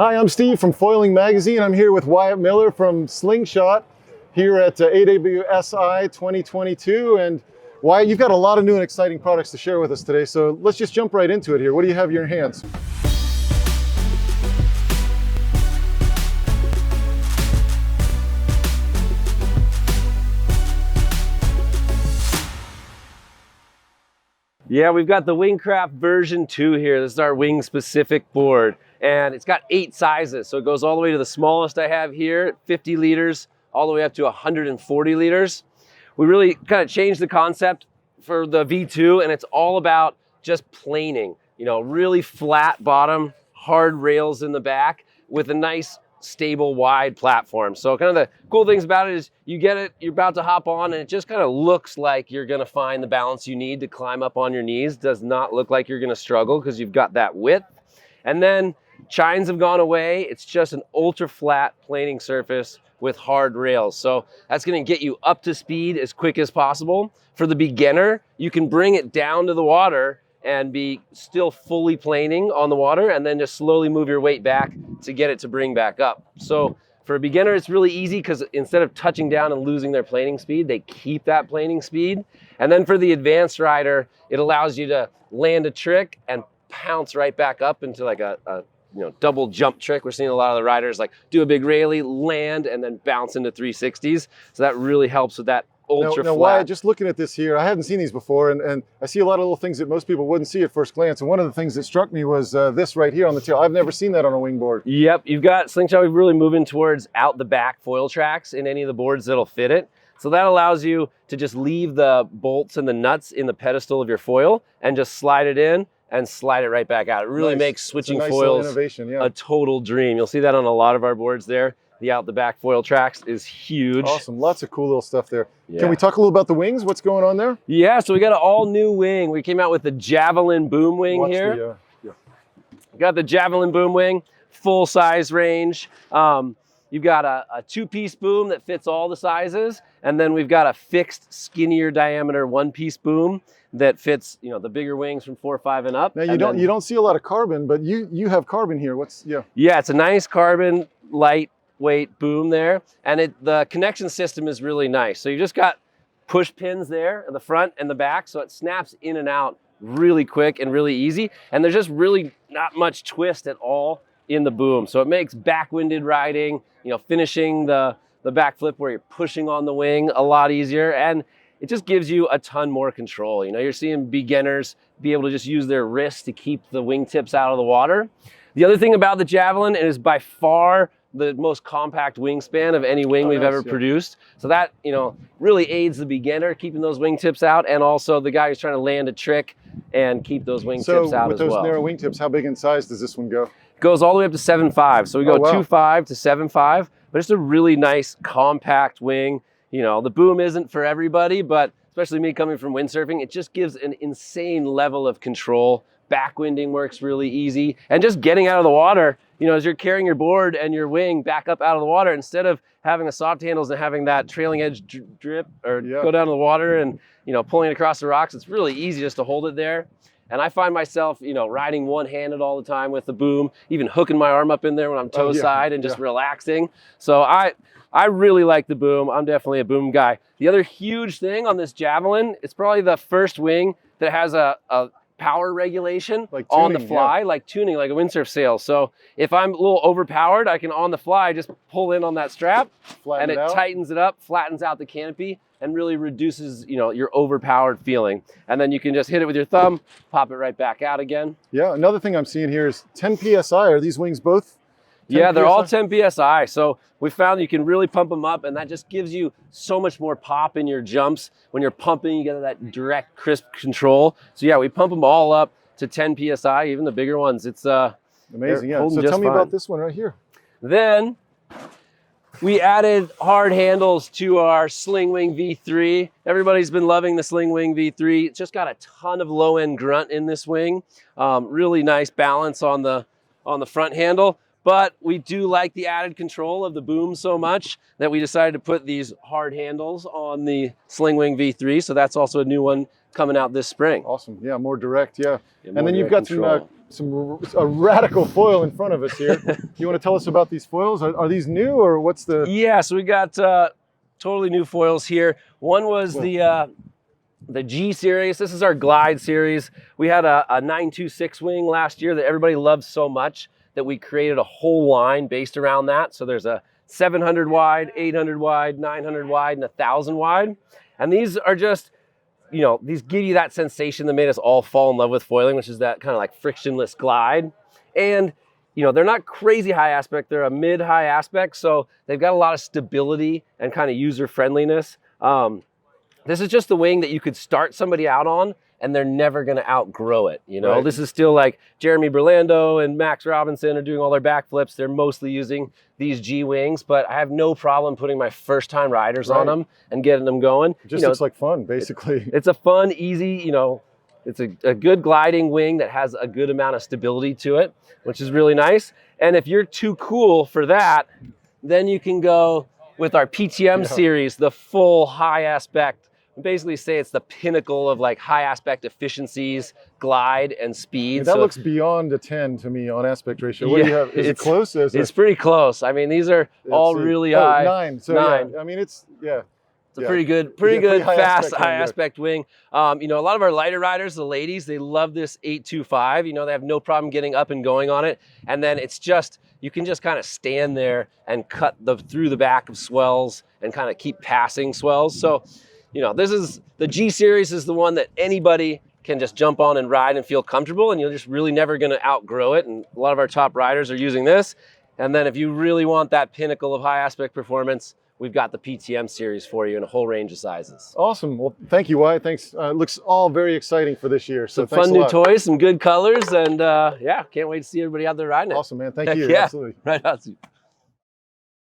Hi, I'm Steve from Foiling Magazine. I'm here with Wyatt Miller from Slingshot here at AWSI 2022. And Wyatt, you've got a lot of new and exciting products to share with us today. So let's just jump right into it here. What do you have in your hands? Yeah, we've got the Wingcraft version 2 here. This is our wing specific board, and it's got 8 sizes. So it goes all the way to the smallest I have here, 50 liters, all the way up to 140 liters. We really kind of changed the concept for the V2, and it's all about just planing. You know, really flat bottom, hard rails in the back with a nice stable wide platform. So kind of the cool things about it is you get it, you're about to hop on, and it just kind of looks like you're going to find the balance you need to climb up on your knees. Does not look like you're going to struggle because you've got that width. And then chines have gone away. It's just an ultra flat planing surface with hard rails. So that's going to get you up to speed as quick as possible. For the beginner, you can bring it down to the water and be still fully planing on the water, and then just slowly move your weight back to get it to bring back up. So for a beginner, it's really easy because instead of touching down and losing their planing speed, they keep that planing speed. And then for the advanced rider, it allows you to land a trick and pounce right back up into like a double jump trick. We're seeing a lot of the riders like do a big railie, land, and then bounce into 360s. So that really helps with that ultra now, flat. Wyatt, just looking at this here, I hadn't seen these before, and I see a lot of little things that most people wouldn't see at first glance. And one of the things that struck me was this right here on the tail. I've never seen that on a wingboard. Yep, you've got Slingshot. We're really moving towards out the back foil tracks in any of the boards that'll fit it. So that allows you to just leave the bolts and the nuts in the pedestal of your foil and just slide it in and slide it right back out. It really makes switching foils a total dream. You'll see that on a lot of our boards there. The out the back foil tracks is huge. Awesome, lots of cool little stuff there. Yeah. Can we talk a little about the wings? What's going on there? Yeah, so we got an all new wing. We came out with the Javelin Boom wing here. Got the Javelin Boom wing, full size range. You've got a 2-piece boom that fits all the sizes. And then we've got a fixed skinnier diameter 1-piece boom that fits, you know, the bigger wings from 4, 5 and up. Now you don't see a lot of carbon, but you have carbon here. Yeah, it's a nice carbon lightweight boom there, and the connection system is really nice. So you just got push pins there in the front and the back, so it snaps in and out really quick and really easy. And there's just really not much twist at all in the boom, so it makes backwinded riding, you know, finishing the backflip where you're pushing on the wing a lot easier, and it just gives you a ton more control. You know, you're seeing beginners be able to just use their wrists to keep the wingtips out of the water. The other thing about the Javelin, it is by far the most compact wingspan of any wing we've ever produced. So that, you know, really aids the beginner keeping those wingtips out, and also the guy who's trying to land a trick and keep those wingtips out as well. So with those narrow wingtips, how big in size does this one go? It goes all the way up to 7.5. So we go 2.5 to 7.5, but it's a really nice compact wing. You know, the boom isn't for everybody, but especially me coming from windsurfing, it just gives an insane level of control. Backwinding works really easy, and just getting out of the water, you know, as you're carrying your board and your wing back up out of the water, instead of having the soft handles and having that trailing edge drip or go down to the water and, you know, pulling it across the rocks, it's really easy just to hold it there. And I find myself, you know, riding one-handed all the time with the boom, even hooking my arm up in there when I'm toe side and just relaxing. So I really like the boom. I'm definitely a boom guy. The other huge thing on this Javelin, it's probably the first wing that has a power regulation like tuning, on the fly, like tuning, like a windsurf sail. So if I'm a little overpowered, I can on the fly just pull in on that strap, and it tightens it up, flattens out the canopy, and really reduces, you know, your overpowered feeling. And then you can just hit it with your thumb, pop it right back out again. Yeah, another thing I'm seeing here is 10 PSI. Are these wings both 10 Yeah, they're all 10 PSI. So we found you can really pump them up, and that just gives you so much more pop in your jumps. When you're pumping, you get that direct, crisp control. So yeah, we pump them all up to 10 PSI, even the bigger ones. It's amazing, yeah. So tell me about this one right here. Then we added hard handles to our Slingwing V3. Everybody's been loving the Slingwing V3. It's just got a ton of low-end grunt in this wing. Really nice balance on the front handle. But we do like the added control of the boom so much that we decided to put these hard handles on the Slingwing V3. So that's also a new one coming out this spring. Awesome. Yeah, more direct. Yeah. And then you've got a radical foil in front of us here. You want to tell us about these foils? Are these new, or what's the? Yeah, so we got totally new foils here. One was the G series. This is our glide series. We had a 926 wing last year that everybody loved so much that we created a whole line based around that. So there's a 700 wide, 800 wide, 900 wide, and 1,000 wide. And these are just, you know, these give you that sensation that made us all fall in love with foiling, which is that kind of like frictionless glide. And, you know, they're not crazy high aspect. They're a mid-high aspect. So they've got a lot of stability and kind of user friendliness. This is just the wing that you could start somebody out on and they're never going to outgrow it. You know, This is still like Jeremy Berlando and Max Robinson are doing all their backflips. They're mostly using these G wings, but I have no problem putting my first time riders on them and getting them going. It just looks like fun, basically. It's a fun, easy, you know, it's a good gliding wing that has a good amount of stability to it, which is really nice. And if you're too cool for that, then you can go with our PTM series, the full high aspect. Basically say it's the pinnacle of like high aspect efficiencies, glide, and speed. That looks beyond a 10 to me on aspect ratio. What do you have? Is it close? It's pretty close. I mean, these are all really high. 9. So 9. Yeah, I mean, it's a pretty good, fast, high aspect wing. You know, a lot of our lighter riders, the ladies, they love this 825. You know, they have no problem getting up and going on it. And then it's just, you can just kind of stand there and cut through the back of swells and kind of keep passing swells. So, you know, this is the G series is the one that anybody can just jump on and ride and feel comfortable, and you're just really never going to outgrow it. And a lot of our top riders are using this. And then if you really want that pinnacle of high aspect performance, we've got the PTM series for you in a whole range of sizes. Awesome. Well, thank you, Wyatt. Thanks. Looks all very exciting for this year. So some fun new toys, some good colors, and yeah, can't wait to see everybody out there riding it. Awesome, man. Thank you. Yeah, Absolutely. Right on.